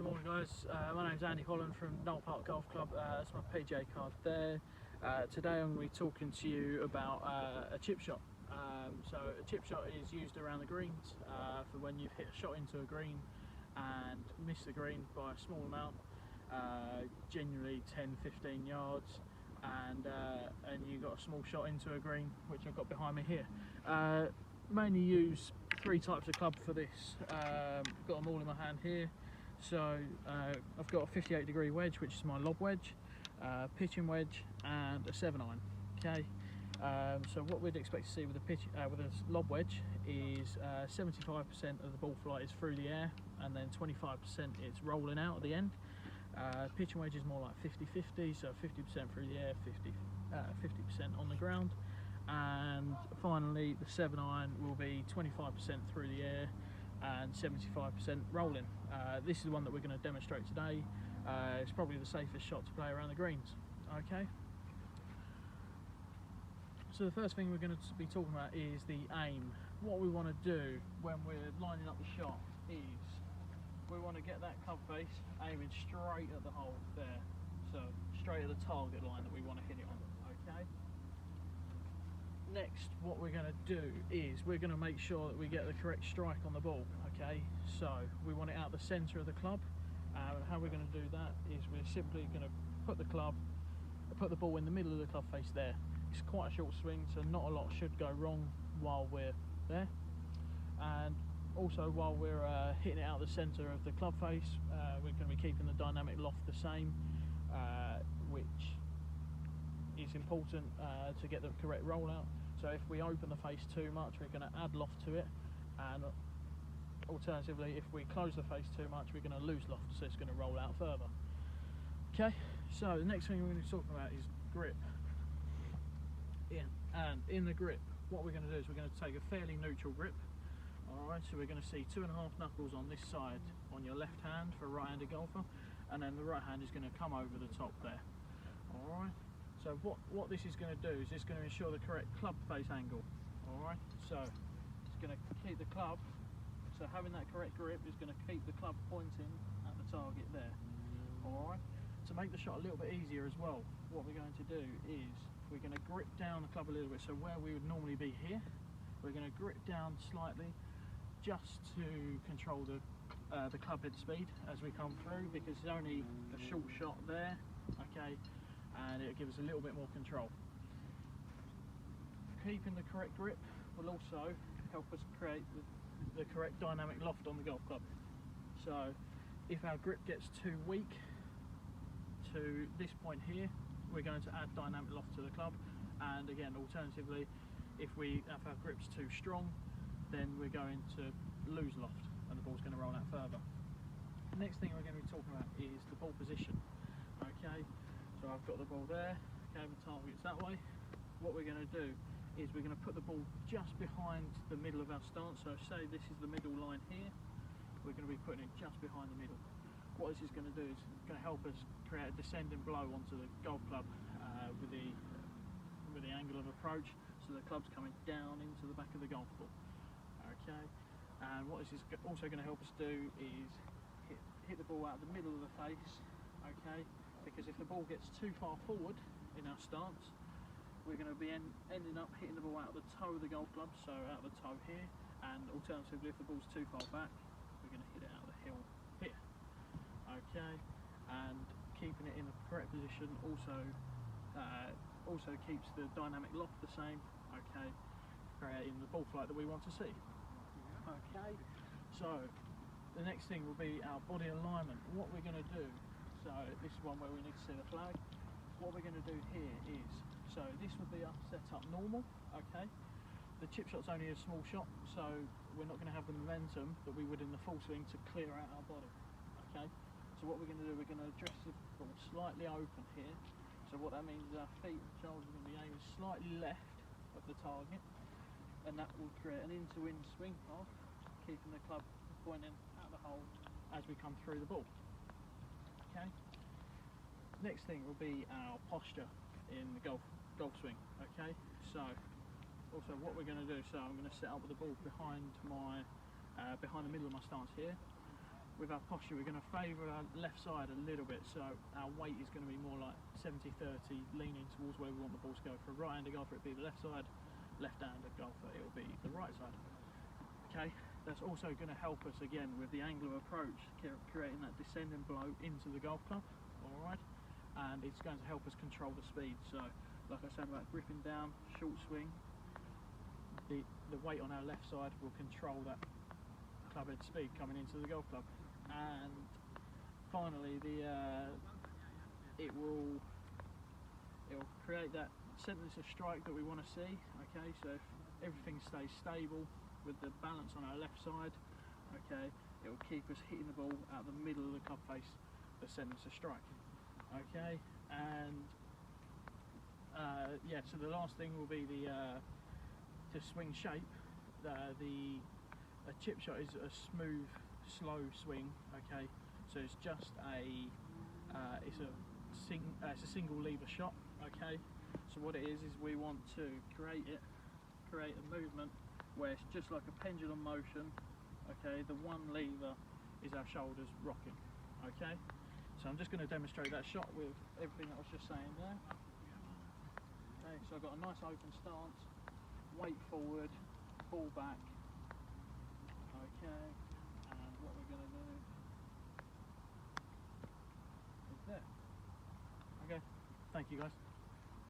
morning guys, my name's Andy Holland from Knoll Park Golf Club. That's my PGA card there. Today I'm going to be talking to you about a chip shot. So a chip shot is used around the greens for when you've hit a shot into a green and missed the green by a small amount, generally 10-15 yards, and you got a small shot into a green, which I've got behind me here. Mainly use three types of club for this. Got them all in my hand here. So I've got a 58-degree wedge, which is my lob wedge, pitching wedge, and a 7-iron. Okay. So what we'd expect to see with a lob wedge is 75% of the ball flight is through the air, and then 25% it's rolling out at the end. Pitching wedge is more like 50-50, so 50% through the air, 50% on the ground. And finally the 7-iron will be 25% through the air and 75% rolling. This is the one that we're going to demonstrate today. It's probably the safest shot to play around the greens. Okay. So the first thing we're going to be talking about is the aim. What we want to do when we're lining up the shot is we want to get that club face aiming straight at the hole there. So straight at the target line that we want to hit it on. Okay. Next, what we're going to do is we're going to make sure that we get the correct strike on the ball. Okay, so we want it out the centre of the club. How we're going to do that is we're simply going to put the ball in the middle of the club face there. It's quite a short swing, so not a lot should go wrong while we're there. And also, while we're hitting it out the centre of the club face, we're going to be keeping the dynamic loft the same, which is important to get the correct rollout. So if we open the face too much, we're going to add loft to it, and alternatively, if we close the face too much, we're going to lose loft, so it's going to roll out further. Okay, so the next thing we're going to be talking about is grip. And in the grip, what we're going to do is we're going to take a fairly neutral grip. Alright, so we're going to see 2.5 knuckles on this side on your left hand for a right-handed golfer, and then the right hand is going to come over the top there. Alright. So what this is going to do is it's going to ensure the correct club face angle. Alright, so it's going to keep the club, so having that correct grip is going to keep the club pointing at the target there. Alright, to make the shot a little bit easier as well, what we're going to do is we're going to grip down the club a little bit. So where we would normally be here, we're going to grip down slightly just to control the club head speed as we come through, because it's only a short shot there. Okay. And it'll give us a little bit more control. Keeping the correct grip will also help us create the correct dynamic loft on the golf club. So if our grip gets too weak to this point here, we're going to add dynamic loft to the club. And again, alternatively, if our grip's too strong, then we're going to lose loft and the ball's going to roll out further. The next thing we're going to be talking about is the ball position. Okay. So I've got the ball there, okay, the target's that way. What we're going to do is we're going to put the ball just behind the middle of our stance. So say this is the middle line here, we're going to be putting it just behind the middle. What this is going to do is it's going to help us create a descending blow onto the golf club with the angle of approach, so the club's coming down into the back of the golf ball. Okay, and what this is also going to help us do is hit the ball out of the middle of the face. Okay, because if the ball gets too far forward in our stance, we're going to be ending up hitting the ball out of the toe of the golf club, so out of the toe here, and alternatively if the ball's too far back, we're going to hit it out of the heel here. Okay, and keeping it in the correct position also keeps the dynamic loft the same. Okay, creating the ball flight that we want to see. Okay, so the next thing will be our body alignment. What we're going to do, so this is one where we need to see the flag. What we're going to do here is, so this would be us set up normal. Okay, the chip shot's only a small shot, so we're not going to have the momentum that we would in the full swing to clear out our body. Okay, so what we're going to do, we're going to address the ball slightly open here. So what that means is our feet and shoulders are going to be aiming slightly left of the target, and that will create an in-to-wind swing path, keeping the club pointing at the hole as we come through the ball. Okay. Next thing will be our posture in the golf swing. Okay. So also what we're going to do, so I'm going to set up with the ball behind the middle of my stance here. with our posture, we're going to favour our left side a little bit, so our weight is going to be more like 70-30, leaning towards where we want the ball to go. For a right-handed golfer, it'll be the left side, left-handed golfer, it'll be the right side. Okay, that's also going to help us again with the angle of approach, creating that descending blow into the golf club, alright, and it's going to help us control the speed. So, like I said about gripping down, short swing, the weight on our left side will control that club head speed coming into the golf club. And finally, it will create that sentence of strike that we want to see. Okay, so if everything stays stable with the balance on our left side, okay, it will keep us hitting the ball out the middle of the club face, the sentence of strike. Okay, and yeah, so the last thing will be the swing shape. A chip shot is a smooth, slow swing. Okay, so it's just it's a single lever shot. Okay, so what it is we want to create a movement where it's just like a pendulum motion. Okay, the one lever is our shoulders rocking. Okay, so I'm just going to demonstrate that shot with everything that I was just saying there. Okay, so I've got a nice open stance, weight forward, ball back. Okay, and what we're going to do is there. Okay, thank you guys.